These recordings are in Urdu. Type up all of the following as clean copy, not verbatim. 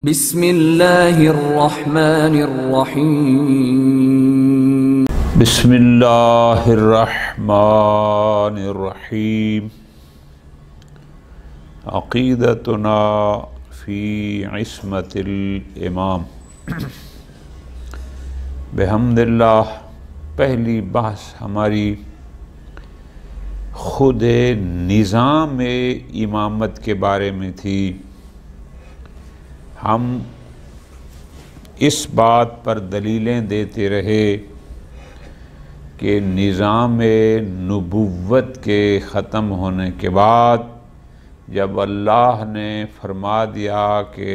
بسم اللہ الرحمن الرحیم بسم اللہ الرحمن الرحیم عقیدتنا فی عصمت الامام۔ بحمد اللہ پہلی بحث ہماری خود نظام امامت کے بارے میں تھی۔ ہم اس بات پر دلیلیں دیتے رہے کہ نظام نبوت کے ختم ہونے کے بعد جب اللہ نے فرما دیا کہ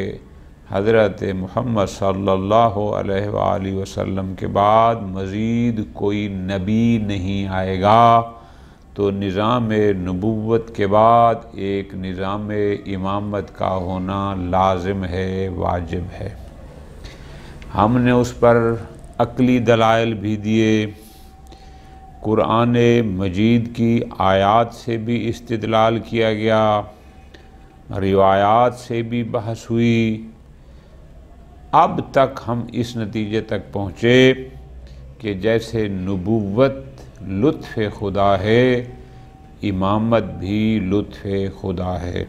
حضرت محمد صلی اللہ علیہ وآلہ وسلم کے بعد مزید کوئی نبی نہیں آئے گا، تو نظام نبوت کے بعد ایک نظام امامت کا ہونا لازم ہے، واجب ہے۔ ہم نے اس پر عقلی دلائل بھی دیے، قرآن مجید کی آیات سے بھی استدلال کیا گیا، روایات سے بھی بحث ہوئی۔ اب تک ہم اس نتیجے تک پہنچے کہ جیسے نبوت لطف خدا ہے، امامت بھی لطف خدا ہے۔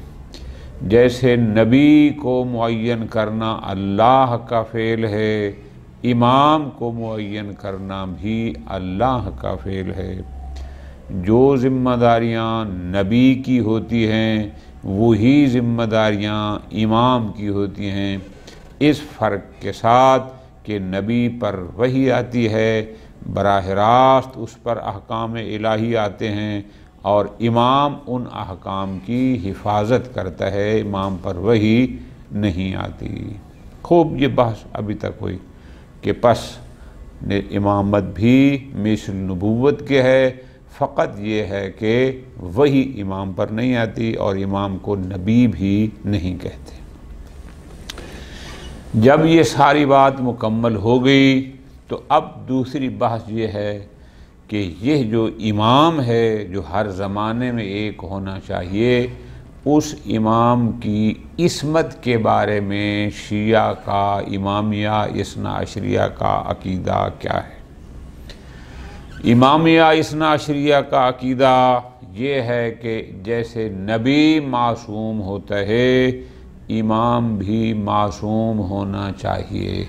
جیسے نبی کو معین کرنا اللہ کا فعل ہے، امام کو معین کرنا بھی اللہ کا فعل ہے۔ جو ذمہ داریاں نبی کی ہوتی ہیں وہی ذمہ داریاں امام کی ہوتی ہیں، اس فرق کے ساتھ کہ نبی پر وحی آتی ہے، براہ راست اس پر احکام الہی آتے ہیں، اور امام ان احکام کی حفاظت کرتا ہے، امام پر وحی نہیں آتی۔ خوب یہ بحث ابھی تک ہوئی کہ پس امامت بھی مثل نبوت کے ہے، فقط یہ ہے کہ وحی امام پر نہیں آتی اور امام کو نبی بھی نہیں کہتے۔ جب یہ ساری بات مکمل ہو گئی تو اب دوسری بحث یہ ہے کہ یہ جو امام ہے جو ہر زمانے میں ایک ہونا چاہیے، اس امام کی عصمت کے بارے میں شیعہ کا، امامیہ اثنا عشریہ کا عقیدہ کیا ہے؟ امامیہ اثنا عشریہ کا عقیدہ یہ ہے کہ جیسے نبی معصوم ہوتا ہے، امام بھی معصوم ہونا چاہیے۔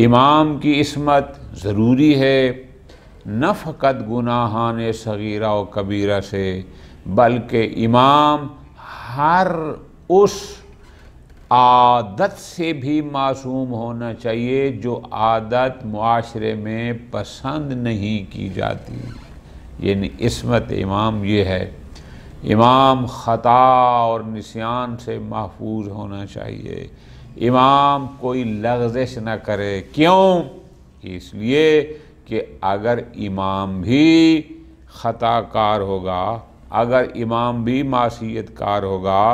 امام کی عصمت ضروری ہے، نہ فقط گناہان صغیرہ و کبیرہ سے، بلکہ امام ہر اس عادت سے بھی معصوم ہونا چاہیے جو عادت معاشرے میں پسند نہیں کی جاتی۔ یعنی عصمت امام یہ ہے، امام خطا اور نسیان سے محفوظ ہونا چاہیے، امام کوئی لغزش نہ کرے۔ کیوں؟ اس لیے کہ اگر امام بھی خطا کار ہوگا، اگر امام بھی معصیت کار ہوگا،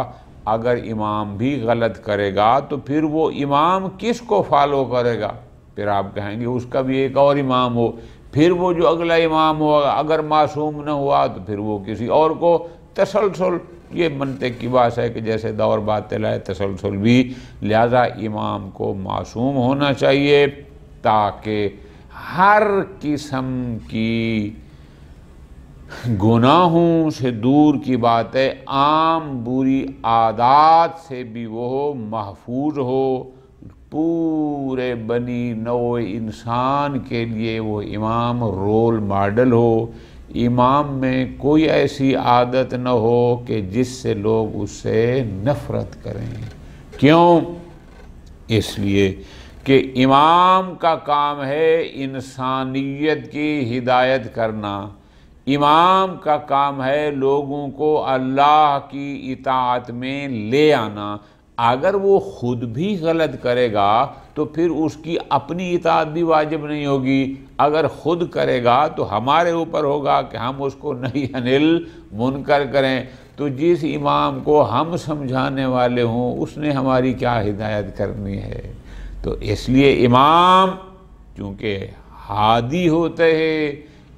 اگر امام بھی غلط کرے گا، تو پھر وہ امام کس کو فالو کرے گا؟ پھر آپ کہیں گے اس کا بھی ایک اور امام ہو، پھر وہ جو اگلا امام ہوگا اگر معصوم نہ ہوا تو پھر وہ کسی اور کو تسلسل، یہ منطق کی بات ہے کہ جیسے دور باطل ہے تسلسل بھی، لہذا امام کو معصوم ہونا چاہیے تاکہ ہر قسم کی گناہوں سے دور کی بات ہے، عام بری عادات سے بھی وہ محفوظ ہو، پورے بنی نوع انسان کے لیے وہ امام رول ماڈل ہو، امام میں کوئی ایسی عادت نہ ہو کہ جس سے لوگ اس سے نفرت کریں۔ کیوں؟ اس لیے کہ امام کا کام ہے انسانیت کی ہدایت کرنا، امام کا کام ہے لوگوں کو اللہ کی اطاعت میں لے آنا۔ اگر وہ خود بھی غلط کرے گا تو پھر اس کی اپنی اطاعت بھی واجب نہیں ہوگی، اگر خود کرے گا تو ہمارے اوپر ہوگا کہ ہم اس کو نہی عن المنکر کریں۔ تو جس امام کو ہم سمجھانے والے ہوں اس نے ہماری کیا ہدایت کرنی ہے؟ تو اس لیے امام چونکہ ہادی ہوتے ہیں،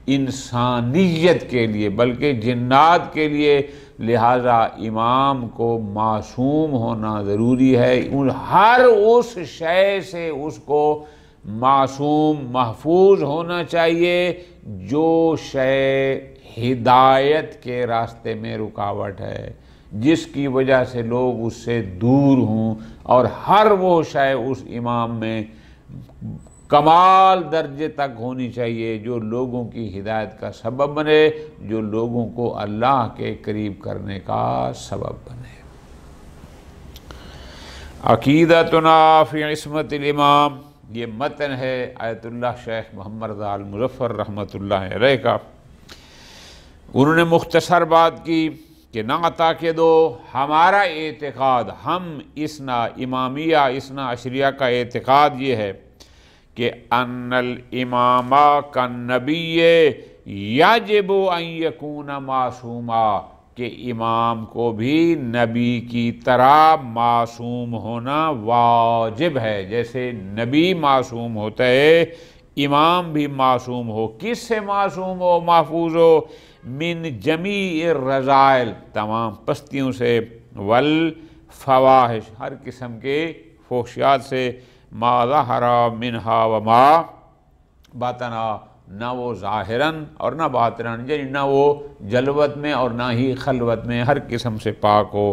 انسانیت کے لیے بلکہ جنات کے لیے، لہذا امام کو معصوم ہونا ضروری ہے، ہر اس شے سے اس کو معصوم محفوظ ہونا چاہیے جو شے ہدایت کے راستے میں رکاوٹ ہے، جس کی وجہ سے لوگ اس سے دور ہوں، اور ہر وہ شے اس امام میں کمال درجے تک ہونی چاہیے جو لوگوں کی ہدایت کا سبب بنے، جو لوگوں کو اللہ کے قریب کرنے کا سبب بنے۔ عقیدتنا فی عصمت الامام، یہ متن ہے آیت اللہ شیخ محمد رضا المظفر رحمۃ اللہ علیہ کا۔ انہوں نے مختصر بات کی کہ نعتا کے دو ہمارا اعتقاد، ہم اثنا امامیہ اثنا عشریہ کا اعتقاد یہ ہے کہ ان الامام کالنبی یجب ان یکون معصوما، کہ امام کو بھی نبی کی طرح معصوم ہونا واجب ہے، جیسے نبی معصوم ہوتا ہے امام بھی معصوم ہو۔ کس سے معصوم ہو، محفوظ ہو؟ من جمیع الرذائل، تمام پستیوں سے، والفواحش، ہر قسم کے فحشیات سے، ما ظہر منہا وما باطنا، نہ وہ ظاہراً اور نہ باطناً، یعنی نہ وہ جلوت میں اور نہ ہی خلوت میں، ہر قسم سے پاک ہو۔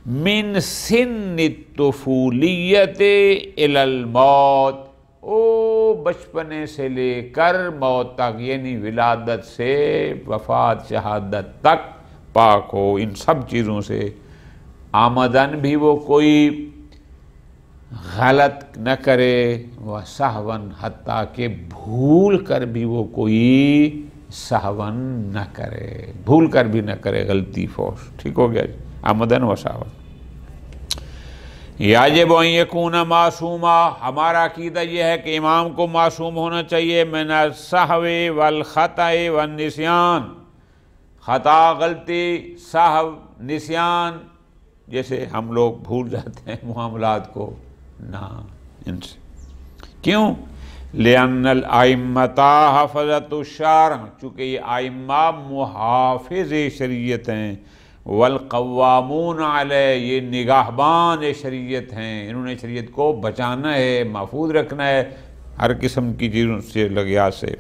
من سن الطفولیت الی الموت، بچپنے سے لے کر موت تک، یعنی ولادت سے وفات شہادت تک پاک ہو ان سب چیزوں سے۔ آمدن بھی وہ کوئی غلط نہ کرے، وسہون، حتیٰ کہ بھول کر بھی وہ کوئی سہون نہ کرے، بھول کر بھی نہ کرے غلطی فوش، ٹھیک ہو گیا جی، آمدن و سہون۔ یجب ان یکون معصوما، ہمارا عقیدہ یہ ہے کہ امام کو معصوم ہونا چاہیے من السہو والخطأ والنسیان، خطا، غلطی، سہو، نسیان، جیسے ہم لوگ بھول جاتے ہیں معاملات کو، نہ ان سے۔ کیوں؟ لأن الائمۃ حفظۃ الشرع، چونکہ یہ ائمہ محافظ شریعت ہیں، والقوامون علیہ، یہ نگہبان شریعت ہیں، انہوں نے شریعت کو بچانا ہے، محفوظ رکھنا ہے ہر قسم کی چیزوں سے، لگیا سے۔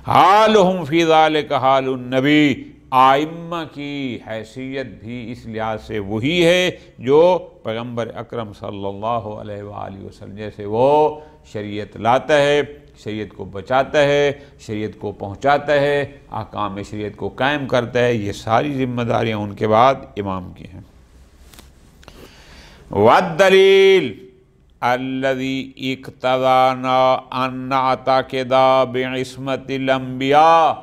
حالہم فی ذالک حال النبی، ائمہ کی حیثیت بھی اس لحاظ سے وہی ہے جو پیغمبر اکرم صلی اللہ علیہ وآلہ وسلم، جیسے وہ شریعت لاتا ہے، شریعت کو بچاتا ہے، شریعت کو پہنچاتا ہے، احکام شریعت کو قائم کرتا ہے، یہ ساری ذمہ داریاں ان کے بعد امام کی ہیں۔ والدلیل الذی اقتضانا ان نعتقد بعصمت الانبیاء،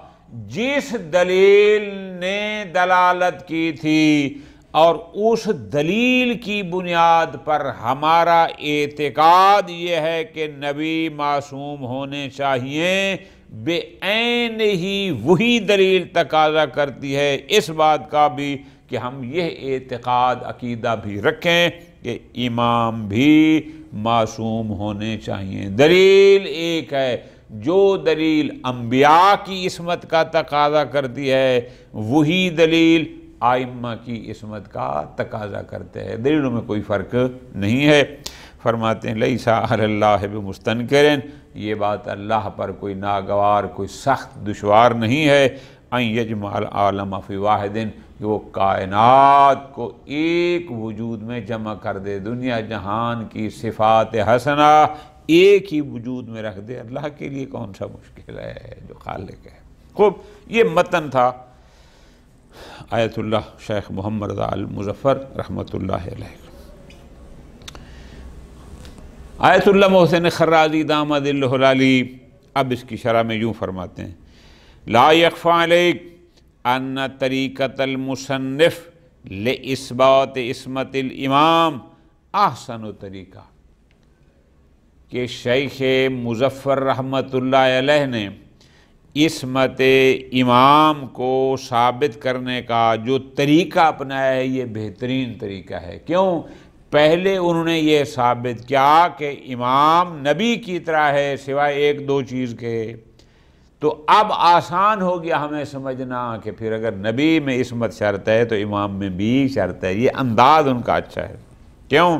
جس دلیل نے دلالت کی تھی اور اس دلیل کی بنیاد پر ہمارا اعتقاد یہ ہے کہ نبی معصوم ہونے چاہیے، بے عین ہی وہی دلیل تقاضا کرتی ہے اس بات کا بھی کہ ہم یہ اعتقاد عقیدہ بھی رکھیں کہ امام بھی معصوم ہونے چاہیے۔ دلیل ایک ہے، جو دلیل انبیاء کی عصمت کا تقاضا کرتی ہے وہی دلیل ائمہ کی عصمت کا تقاضا کرتے ہیں، دلیلوں میں کوئی فرق نہیں ہے۔ فرماتے ہیں لیس علی اللہ بمستنکر، یہ بات اللہ پر کوئی ناگوار، کوئی سخت دشوار نہیں ہے، ان یجمع العالم فی واحد، کہ وہ کائنات کو ایک وجود میں جمع کر دے، دنیا جہان کی صفات حسنہ ایک ہی وجود میں رکھ دے، اللہ کے لیے کون سا مشکل ہے جو خالق ہے۔ خوب، یہ متن تھا آیت اللہ شیخ محمد رضا المظفر رحمۃ اللہ علیہ۔ آیت اللہ محسن خرازی دامد اللہ العلی اب اس کی شرح میں یوں فرماتے ہیں، لا یخفی علیک ان طریقۃ المصنف لاثبات عصمت الامام احسن طریقہ، کہ شیخ مظفر رحمۃ اللہ علیہ نے عصمت امام کو ثابت کرنے کا جو طریقہ اپنایا ہے یہ بہترین طریقہ ہے۔ کیوں؟ پہلے انہوں نے یہ ثابت کیا کہ امام نبی کی طرح ہے سوائے ایک دو چیز کے، تو اب آسان ہو گیا ہمیں سمجھنا کہ پھر اگر نبی میں عصمت شرط ہے تو امام میں بھی شرط ہے. یہ انداز ان کا اچھا ہے. کیوں؟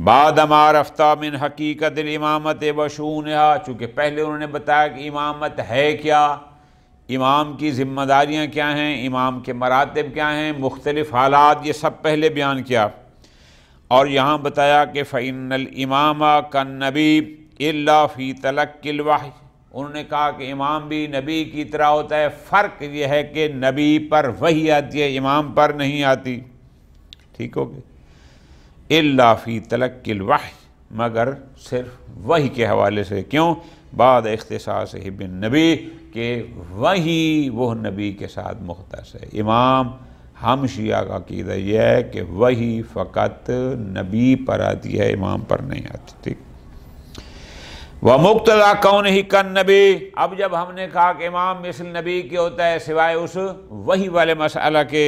بعد ما رفتہ من حقیقت الامامت وشؤونہا، چونکہ پہلے انہوں نے بتایا کہ امامت ہے کیا، امام کی ذمہ داریاں کیا ہیں، امام کے مراتب کیا ہیں، مختلف حالات، یہ سب پہلے بیان کیا. اور یہاں بتایا کہ فإن الامام کالنبی الا فی تلقی الوحی، انہوں نے کہا کہ امام بھی نبی کی طرح ہوتا ہے، فرق یہ ہے کہ نبی پر وحی آتی ہے، امام پر نہیں آتی. ٹھیک ہو گیا؟ الا فی تلقی الوحی، مگر صرف وحی کے حوالے سے. کیوں؟ بعد اختصاص بالنبی، کہ وحی وہ نبی کے ساتھ مختص ہے. امام، ہم شیعہ کا عقیدہ یہ ہے کہ وحی فقط نبی پر آتی ہے، امام پر نہیں آتی. ٹھیک. وَمُقْتَضَىٰ كَوْنِهِ كَالنَّبِيِّ، اب جب ہم نے کہا کہ امام مثل نبی کے ہوتا ہے سوائے اس وحی والے مسئلہ کے،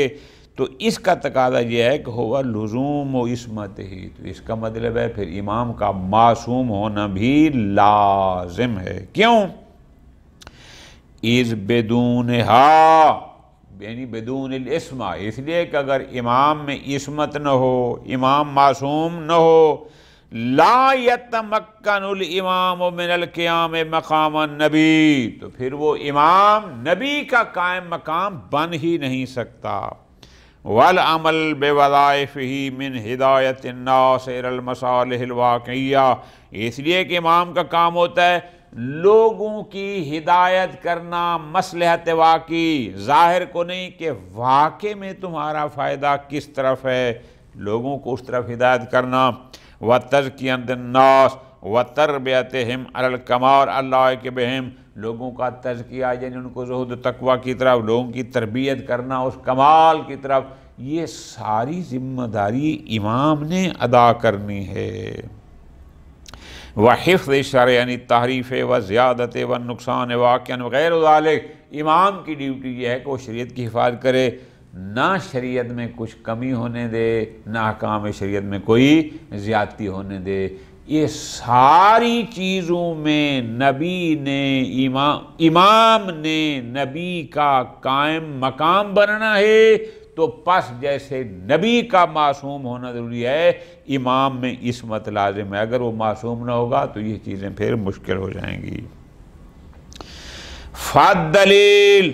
تو اس کا تقاضا یہ ہے کہ ہوا لزوم و عصمت ہی، تو اس کا مطلب ہے پھر امام کا معصوم ہونا بھی لازم ہے. کیوں؟ اِذْ بِدُونِهَا، یعنی بدون العصمہ، اس لیے کہ اگر امام میں عصمت نہ ہو، امام معصوم نہ ہو، لا یتمکن الامام من القیام مقام النبی، تو پھر وہ امام نبی کا قائم مقام بن ہی نہیں سکتا. والعمل بوظائفہ من ہدایت الناس الی المصالح الواقعیہ، اس لیے کہ امام کا کام ہوتا ہے لوگوں کی ہدایت کرنا، مصلحت واقعی، ظاہر کو نہیں، کہ واقع میں تمہارا فائدہ کس طرف ہے، لوگوں کو اس طرف ہدایت کرنا. وَتَزْكِيَةِ النَّاسِ وَتَرْبِيَتِهِمْ عَلَى الْكَمَالِ اللَّائِقِ بِهِمْ، لوگوں کا تزکیہ یعنی ان کو زہد و تقوی کی طرف، لوگوں کی تربیت کرنا اس کمال کی طرف، یہ ساری ذمہ داری امام نے ادا کرنی ہے. وحفظ الشرع یعنی تحریف و زیادت و نقصان واقعا وغیر ذالک، امام کی ڈیوٹی یہ ہے کہ وہ شریعت کی حفاظت کرے، نہ شریعت میں کچھ کمی ہونے دے، نہ احکام شریعت میں کوئی زیادتی ہونے دے. یہ ساری چیزوں میں نبی نے امام نے نبی کا قائم مقام بننا ہے، تو پس جیسے نبی کا معصوم ہونا ضروری ہے، امام میں عصمت لازم ہے. اگر وہ معصوم نہ ہوگا تو یہ چیزیں پھر مشکل ہو جائیں گی. فالدلیل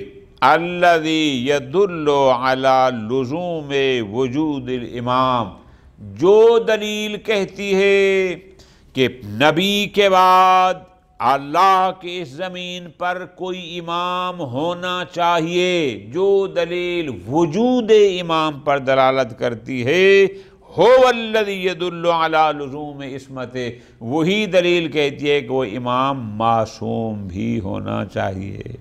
الذی یدل علی لزوم وجود الامام، جو دلیل کہتی ہے کہ نبی کے بعد اللہ کی اس زمین پر کوئی امام ہونا چاہیے، جو دلیل وجود امام پر دلالت کرتی ہے، هو الذی یدل علی لزوم عصمت، وہی دلیل کہتی ہے کہ وہ امام معصوم بھی ہونا چاہیے.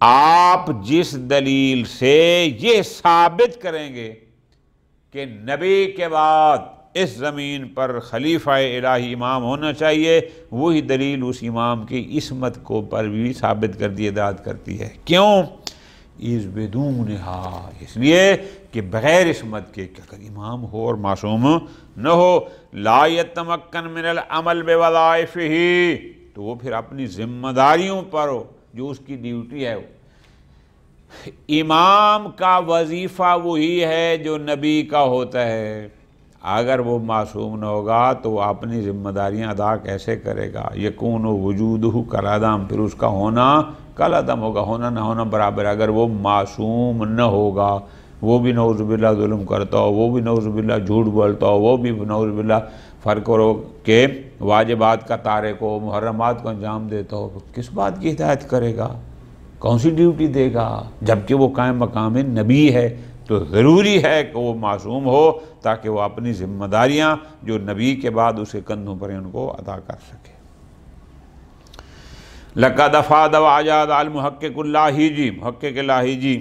آپ جس دلیل سے یہ ثابت کریں گے کہ نبی کے بعد اس زمین پر خلیفہ الہی امام ہونا چاہیے، وہی دلیل اس امام کی عصمت کو پر بھی ثابت کر دی، داد کرتی ہے. کیوں؟ اِذْ بِدُونِهَا، اس لیے کہ بغیر عصمت کے کہ اگر امام ہو اور معصوم نہ ہو، لا یتمکن من العمل بوظائفہ، تو وہ پھر اپنی ذمہ داریوں پر ہو جو اس کی ڈیوٹی ہے. امام کا وظیفہ وہی ہے جو نبی کا ہوتا ہے. اگر وہ معصوم نہ ہوگا تو وہ اپنی ذمہ داریاں ادا کیسے کرے گا؟ یکون وجودہ کالعدم، پھر اس کا ہونا کالعدم ہوگا، ہونا نہ ہونا برابر. اگر وہ معصوم نہ ہوگا، وہ بھی نعوذ باللہ ظلم کرتا ہو، وہ بھی نعوذ باللہ جھوٹ بولتا ہو، وہ بھی نعوذ باللہ فرق کرو کہ واجبات کا تارک ہو، محرمات کو انجام دیتا ہو، کس بات کی ہدایت کرے گا؟ کون سی ڈیوٹی دے گا؟ جبکہ وہ قائم مقام نبی ہے، تو ضروری ہے کہ وہ معصوم ہو تاکہ وہ اپنی ذمہ داریاں جو نبی کے بعد اسے کندھوں پر ان کو ادا کر سکے. لقد افاد واجاد المحقق اللاہیجی، محقق لاہیجی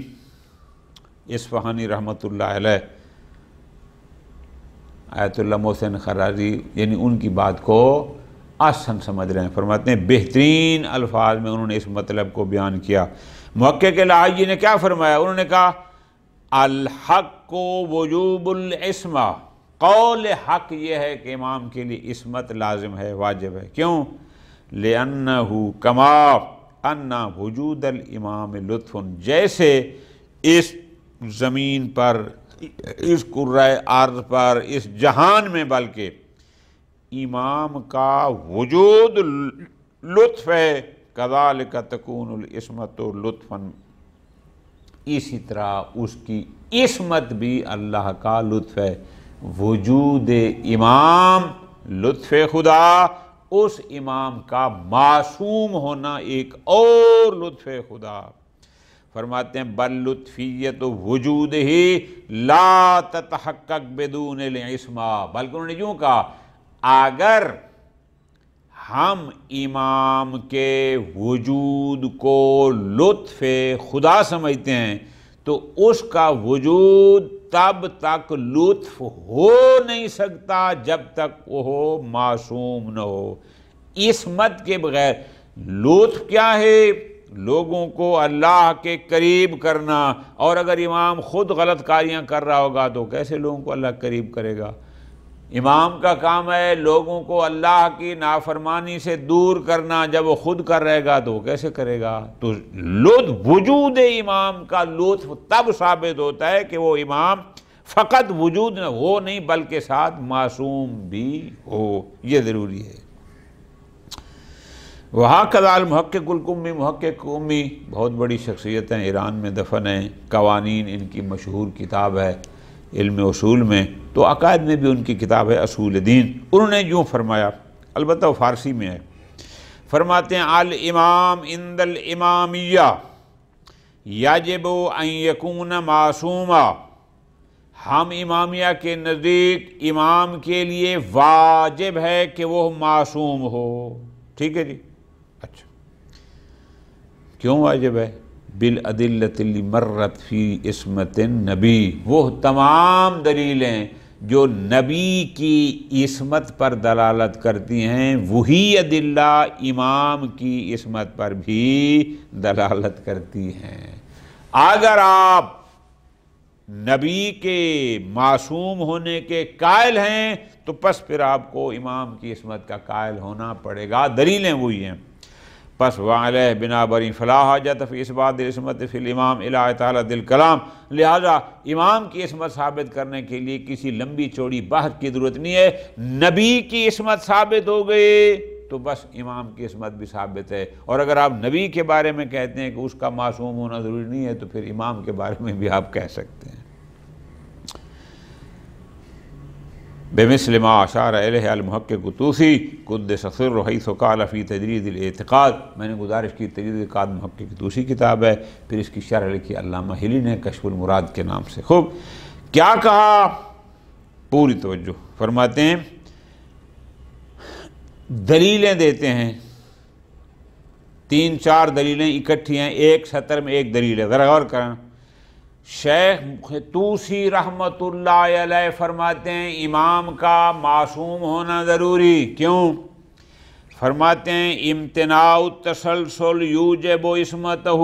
اصفہانی رحمۃ اللہ علیہ، آیت اللہ محسن خرازی یعنی ان کی بات کو آسان سمجھ رہے ہیں. فرماتے ہیں بہترین الفاظ میں انہوں نے اس مطلب کو بیان کیا. محقق لاہیجی نے کیا فرمایا؟ انہوں نے کہا الحق وجوب العصمہ، قول حق یہ ہے کہ امام کے لیے عصمت لازم ہے، واجب ہے. کیوں؟ لِأَنَّهُ كَمَا أَنَّ وُجُودَ الْإِمَامِ لُطْفٌ، جیسے اس زمین پر، اس کرۂ ارض پر، اس جہان میں بلکہ امام کا وجود لطف ہے، كَذَلِكَ تَكُونُ الْعِصْمَةُ لُطْفًا، اسی طرح اس کی عصمت بھی اللہ کا لطف ہے۔ وجود امام لطف خدا، اس امام کا معصوم ہونا ایک اور لطف خدا۔ فرماتے ہیں بل لطفیت وجود ہی لا تتحقق بدون العصمہ، بلکہ انہوں نے یوں کہا اگر ہم امام کے وجود کو لطف خدا سمجھتے ہیں تو اس کا وجود تب تک لطف ہو نہیں سکتا جب تک وہ معصوم نہ ہو۔ عصمت کے بغیر لطف کیا ہے؟ لوگوں کو اللہ کے قریب کرنا، اور اگر امام خود غلط کاریاں کر رہا ہوگا تو کیسے لوگوں کو اللہ قریب کرے گا؟ امام کا کام ہے لوگوں کو اللہ کی نافرمانی سے دور کرنا، جب وہ خود کر رہے گا تو وہ کیسے کرے گا؟ تو لطف، وجود امام کا لطف تب ثابت ہوتا ہے کہ وہ امام فقط وجود نہ ہو نہیں بلکہ ساتھ معصوم بھی ہو، یہ ضروری ہے۔ وہکذا المحقق القمی، محقق امی بہت بڑی شخصیت ہیں، ایران میں دفن ہیں، قوانین ان کی مشہور کتاب ہے علم اصول میں، تو عقائد میں بھی ان کی کتاب ہے اصول دین۔ انہوں نے یوں فرمایا، البتہ وہ فارسی میں ہے، فرماتے ہیں الامام عند الامامیہ یجب ان یکون معصوما، ہم امامیہ کے نزدیک امام کے لیے واجب ہے کہ وہ معصوم ہو۔ ٹھیک ہے جی، اچھا کیوں واجب ہے؟ بالادلۃ اللتی مرت فی عصمت النبی، وہ تمام دلیلیں جو نبی کی عصمت پر دلالت کرتی ہیں وہی ادلہ امام کی عصمت پر بھی دلالت کرتی ہیں۔ اگر آپ نبی کے معصوم ہونے کے قائل ہیں تو پس پھر آپ کو امام کی عصمت کا قائل ہونا پڑے گا، دلیلیں وہی ہیں۔ پس وعلیہ بنا بری فلا حاجت فی اثبات العصمت فی الامام الی تعالی الکلام، لہذا امام کی عصمت ثابت کرنے کے لیے کسی لمبی چوڑی بحث کی ضرورت نہیں ہے، نبی کی عصمت ثابت ہو گئی تو بس امام کی عصمت بھی ثابت ہے۔ اور اگر آپ نبی کے بارے میں کہتے ہیں کہ اس کا معصوم ہونا ضروری نہیں ہے تو پھر امام کے بارے میں بھی آپ کہہ سکتے ہیں۔ بمثل ما اشار الیہ المحقق طوسی قدس سرہ حیث قال فی تجرید الاعتقاد، میں نے گزارش کی تجرید الاعتقاد محقق طوسی کتاب ہے، پھر اس کی شرح لکھی علامہ ہلی نے کشف المراد کے نام سے۔ خوب، کیا کہا؟ پوری توجہ، فرماتے ہیں دلیلیں دیتے ہیں، 3-4 دلیلیں اکٹھی ہیں ایک سطر میں، ایک دلیل ہے، ذرا غور کریں۔ شیخ طوسی رحمت اللہ علیہ فرماتے ہیں امام کا معصوم ہونا ضروری، کیوں؟ فرماتے ہیں امتناع التسلسل یوجب عصمتہ،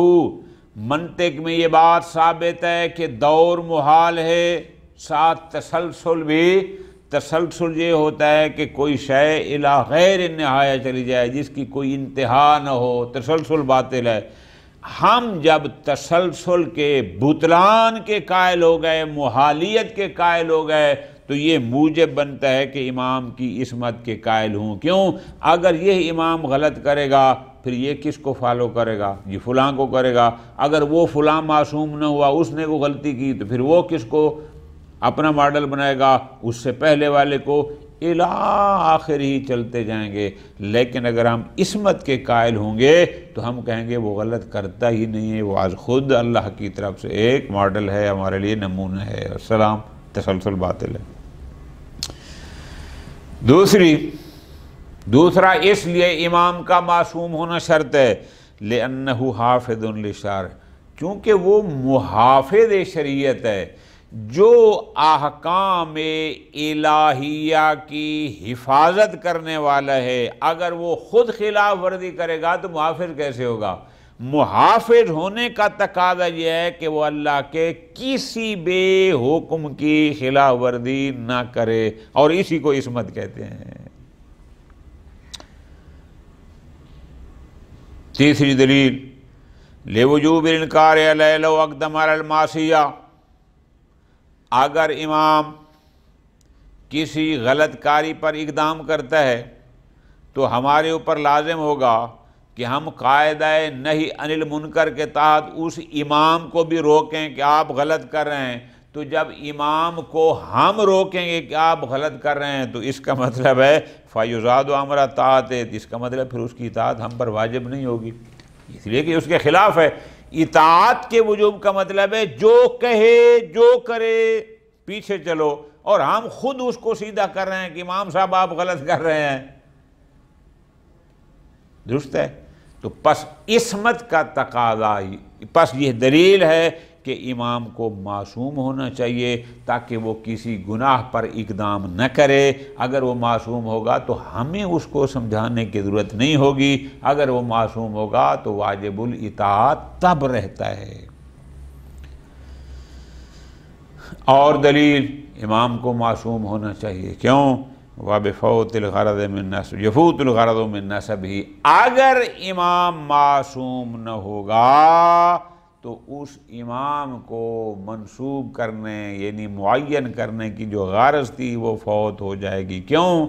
منطق میں یہ بات ثابت ہے کہ دور محال ہے، ساتھ تسلسل بھی، تسلسل یہ ہوتا ہے کہ کوئی شے الی غیر نہایہ چلی جائے جس کی کوئی انتہا نہ ہو، تسلسل باطل ہے۔ ہم جب تسلسل کے بطلان کے قائل ہو گئے، محالیت کے قائل ہو گئے تو یہ موجب بنتا ہے کہ امام کی عصمت کے قائل ہوں۔ کیوں؟ اگر یہ امام غلط کرے گا پھر یہ کس کو فالو کرے گا؟ یہ فلاں کو کرے گا۔ اگر وہ فلاں معصوم نہ ہوا، اس نے کوئی غلطی کی تو پھر وہ کس کو اپنا ماڈل بنائے گا؟ اس سے پہلے والے کو، الی آخر ہی چلتے جائیں گے۔ لیکن اگر ہم عصمت کے قائل ہوں گے تو ہم کہیں گے وہ غلط کرتا ہی نہیں ہے، وہ آج خود اللہ کی طرف سے ایک ماڈل ہے، ہمارے لیے نمونہ ہے۔ السلام، تسلسل باطل ہے۔ دوسرا اس لیے امام کا معصوم ہونا شرط ہے، لِأَنَّهُ حَافِظٌ لِلشَّرْعِ، چونکہ وہ محافظ شریعت ہے، جو احکام الہیہ کی حفاظت کرنے والا ہے۔ اگر وہ خود خلاف ورزی کرے گا تو محافظ کیسے ہوگا؟ محافظ ہونے کا تقاضا یہ ہے کہ وہ اللہ کے کسی بے حکم کی خلاف ورزی نہ کرے، اور اسی کو عصمت کہتے ہیں۔ تیسری دلیل لوجوب الانکار علیہ لو اقدم علی المعصیہ، اگر امام کسی غلط کاری پر اقدام کرتا ہے تو ہمارے اوپر لازم ہوگا کہ ہم قاعدہ نہی عن المنکر کے تحت اس امام کو بھی روکیں کہ آپ غلط کر رہے ہیں۔ تو جب امام کو ہم روکیں گے کہ آپ غلط کر رہے ہیں تو اس کا مطلب ہے فَيُزَادُ أَمْرَ طاعت، اس کا مطلب پھر اس کی اطاعت ہم پر واجب نہیں ہوگی، اس لیے کہ اس کے خلاف ہے۔ اطاعت کے وجوب کا مطلب ہے جو کہے جو کرے پیچھے چلو، اور ہم خود اس کو سیدھا کر رہے ہیں کہ امام صاحب آپ غلط کر رہے ہیں، درست ہے؟ تو پس عصمت کا تقاضا، پس یہ دلیل ہے کہ امام کو معصوم ہونا چاہیے تاکہ وہ کسی گناہ پر اقدام نہ کرے۔ اگر وہ معصوم ہوگا تو ہمیں اس کو سمجھانے کی ضرورت نہیں ہوگی، اگر وہ معصوم ہوگا تو واجب الاطاعت تب رہتا ہے۔ اور دلیل امام کو معصوم ہونا چاہیے، کیوں؟ وَبِفَوْتِ الْغَرَضِ مِن نَسْبِ يَفُوتُ الْغَرَضُ مِن نَسَبِهِ، اگر امام معصوم نہ ہوگا تو اس امام کو منسوب کرنے یعنی معین کرنے کی جو غرض تھی وہ فوت ہو جائے گی۔ کیوں؟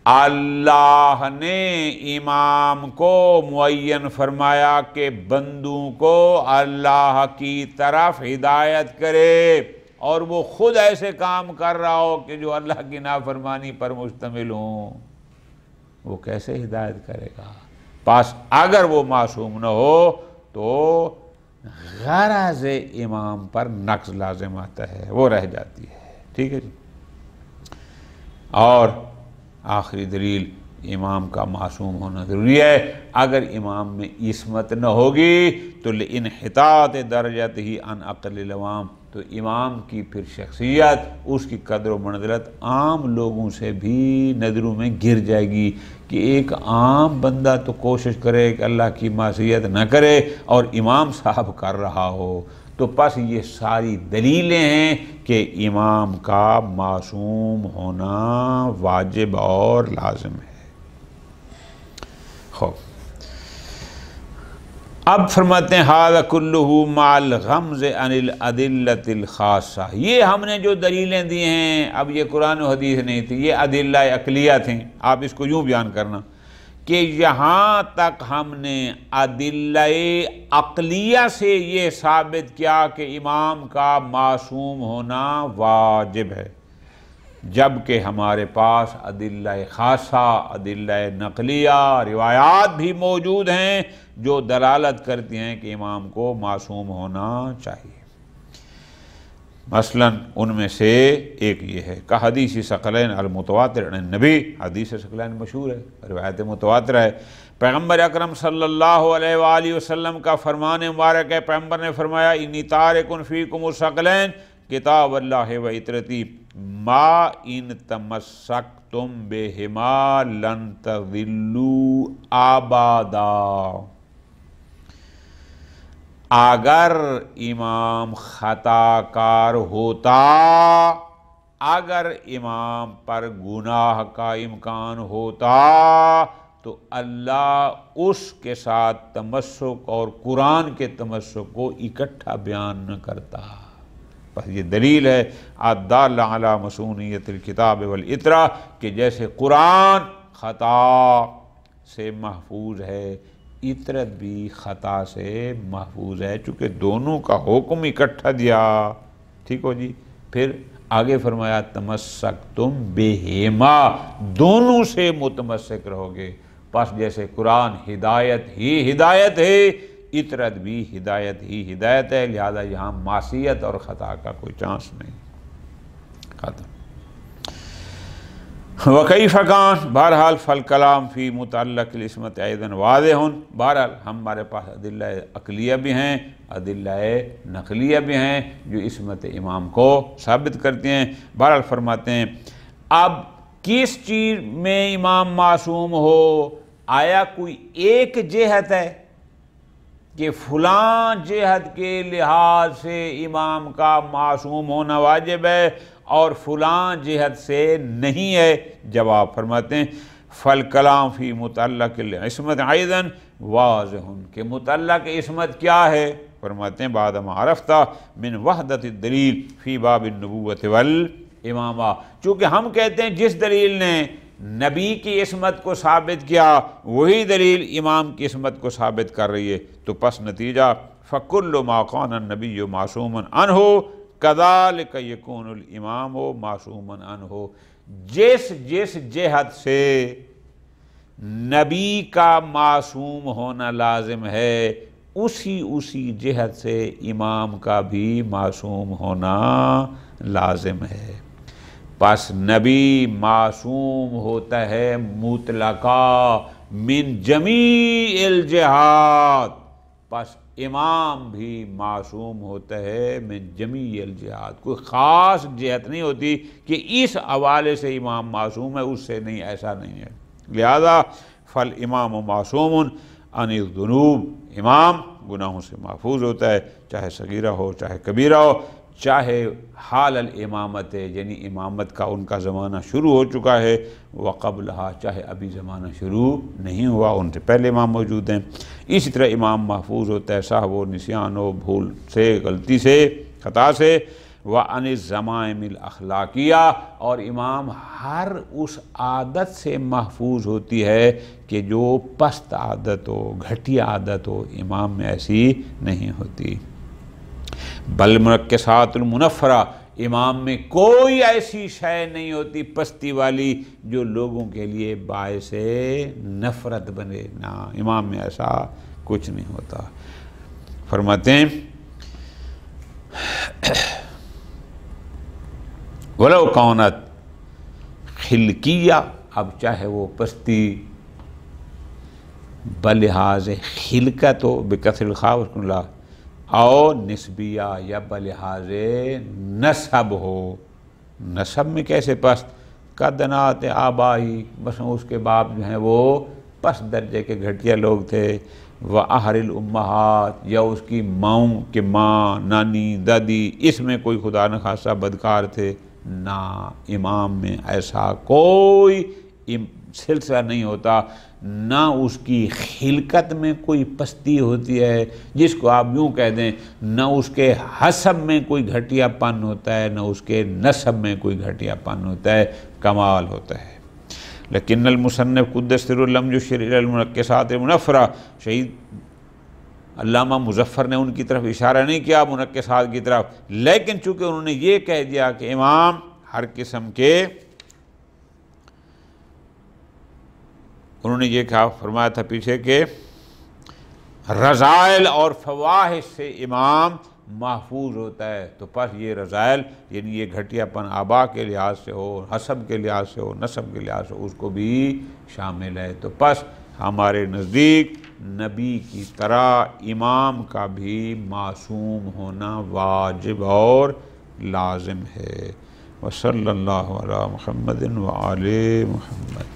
اللہ نے امام کو معین فرمایا کہ بندوں کو اللہ کی طرف ہدایت کرے، اور وہ خود ایسے کام کر رہا ہو کہ جو اللہ کی نافرمانی پر مشتمل ہوں، وہ کیسے ہدایت کرے گا؟ پس اگر وہ معصوم نہ ہو تو غرض امام پر نقص لازم آتا ہے، وہ رہ جاتی ہے، ٹھیک ہے جی۔ اور آخری دلیل امام کا معصوم ہونا ضروری ہے، اگر امام میں عصمت نہ ہوگی تو لانحطاط درجتہ عن عقل العوام، تو امام کی پھر شخصیت، اس کی قدر و منزلت عام لوگوں سے بھی نظروں میں گر جائے گی، کہ ایک عام بندہ تو کوشش کرے کہ اللہ کی معصیت نہ کرے اور امام صاحب کر رہا ہو۔ تو پس یہ ساری دلیلیں ہیں کہ امام کا معصوم ہونا واجب اور لازم ہے۔ خوب، اب فرماتے ہیں ھذا کلہ مع الغمز عن الادلۃ الخاصہ، یہ ہم نے جو دلیلیں دی ہیں، اب یہ قرآن و حدیث نہیں تھی، یہ ادلہ عقلیہ تھیں، آپ اس کو یوں بیان کرنا کہ یہاں تک ہم نے ادلہ عقلیہ سے یہ ثابت کیا کہ امام کا معصوم ہونا واجب ہے، جبکہ ہمارے پاس ادلہ خاصہ، ادلہ نقلیہ، روایات بھی موجود ہیں جو دلالت کرتی ہیں کہ امام کو معصوم ہونا چاہیے۔ مثلا ان میں سے ایک یہ ہے کہ حدیث ثقلین المتواتر عن النبی، حدیث ثقلین مشہور ہے، روایت متواتر ہے، پیغمبر اکرم صلی اللہ علیہ وآلہ وسلم کا فرمان مبارک ہے، پیغمبر نے فرمایا انی تارک فیکم الثقلین کتاب اللہ و عطرتی ما ان تمسکتم بہما لن تضلوا ابدا۔ اگر امام خطا کار ہوتا، اگر امام پر گناہ کا امکان ہوتا تو اللہ اس کے ساتھ تمسک اور قرآن کے تمسک کو اکٹھا بیان نہ کرتا۔ بس یہ دلیل ہے الدال علی مصونیت الکتاب والعطرہ کہ جیسے قرآن خطا سے محفوظ ہے، عطرت بھی خطا سے محفوظ ہے، چونکہ دونوں کا حکم اکٹھا دیا، ٹھیک ہو جی۔ پھر آگے فرمایا تمسکتم بہما، دونوں سے متمسک رہو گے، پس جیسے قرآن ہدایت ہی ہدایت ہے، عطرت بھی ہدایت ہی ہدایت ہے، لہذا یہاں معصیت اور خطا کا کوئی چانس نہیں، ختم۔ وَكَيْفَ كَانَ، بہرحال فالکلام فی متعلق العصمت ایضاً واضح، بہرحال ہمارے پاس ادلہ عقلیہ بھی ہیں، ادلہ نقلیہ بھی ہیں جو عصمت امام کو ثابت کرتے ہیں۔ بہرحال فرماتے ہیں اب کس چیز میں امام معصوم ہو، آیا کوئی ایک جہت ہے کہ فلاں جہت کے لحاظ سے امام کا معصوم ہونا واجب ہے اور فلاں جہت سے نہیں ہے؟ جواب فرماتے ہیں فالکلام فی متعلق العصمت ایضاً واضح، کہ متعلق عصمت کیا ہے؟ فرماتے ہیں بعد ما عرفتہ من وحدت الدلیل فی باب النبوت والامامہ، چونکہ ہم کہتے ہیں جس دلیل نے نبی کی عصمت کو ثابت کیا وہی دلیل امام کی عصمت کو ثابت کر رہی ہے، تو پس نتیجہ فَكُلُّ مَا كَانَ النَّبِيُّ مَعْصُومًا عَنْهُ كَذَلِكَ يَكُونُ الْإِمَامُ مَعْصُومًا عَنْهُ، جس جہت سے نبی کا معصوم ہونا لازم ہے اسی جہت سے امام کا بھی معصوم ہونا لازم ہے۔ پس نبی معصوم ہوتا ہے مطلقا من جمیع الجہات، پس امام بھی معصوم ہوتا ہے من جمیع الجہات، کوئی خاص جہت نہیں ہوتی کہ اس حوالے سے امام معصوم ہے اس سے نہیں، ایسا نہیں ہے۔ لہذا فالامام معصوم عن الذنوب، امام گناہوں سے محفوظ ہوتا ہے، چاہے صغیرہ ہو چاہے کبیرہ ہو، چاہے حال الامامت یعنی امامت کا ان کا زمانہ شروع ہو چکا ہے، وقبلہا چاہے ابھی زمانہ شروع نہیں ہوا، ان سے پہلے امام موجود ہیں۔ اسی طرح امام محفوظ ہوتا ہے سہو و نسیان و بھول سے، غلطی سے، خطا سے، وعن الذمائم الاخلاقیہ، اور امام ہر اس عادت سے محفوظ ہوتی ہے کہ جو پست عادت ہو، گھٹیا عادت ہو، امام میں ایسی نہیں ہوتی۔ بل منکسات المنفرہ، امام میں کوئی ایسی شے نہیں ہوتی پستی والی جو لوگوں کے لیے باعث نفرت بنے، نہ، امام میں ایسا کچھ نہیں ہوتا۔ فرماتے ہیں وَلَوْ كَانَتْ خلقیہ، اب چاہے وہ پستی بلحاظ خلقت ہو بکسر الخاء وسکون اللہ، اور نسبیہ یا بلحاظ نسب ہو، نسب میں کیسے پست؟ قدنات آبائی، بس اس کے باپ جو ہیں وہ پست درجے کے گھٹیا لوگ تھے، وَأَحْرِ الْأُمَّہات، یا اس کی ماؤں کے ماں، نانی، دادی، اس میں کوئی خدا نخواستہ بدکار تھے، نہ، امام میں ایسا کوئی سلسلہ نہیں ہوتا، نہ اس کی خلقت میں کوئی پستی ہوتی ہے جس کو آپ یوں کہہ دیں، نہ اس کے حسب میں کوئی گھٹیا پن ہوتا ہے، نہ اس کے نسب میں کوئی گھٹیا پن ہوتا ہے، کمال ہوتا ہے۔ لیکن المصنف قدس سرہ لم یشر الی المنکسات المنفرہ، شہید علامہ مظفر نے ان کی طرف اشارہ نہیں کیا منکسات کی طرف، لیکن چونکہ انہوں نے یہ کہہ دیا کہ امام ہر قسم کے، انہوں نے یہ کہا، فرمایا تھا پیچھے کہ رذائل اور فواحش سے امام محفوظ ہوتا ہے، تو پس یہ رذائل یعنی یہ گھٹیا پن آبا کے لحاظ سے ہو، حسب کے لحاظ سے ہو، نسب کے لحاظ سے ہو، اس کو بھی شامل ہے۔ تو پس ہمارے نزدیک نبی کی طرح امام کا بھی معصوم ہونا واجب اور لازم ہے۔ وصلی اللہ علی محمد وآل محمد۔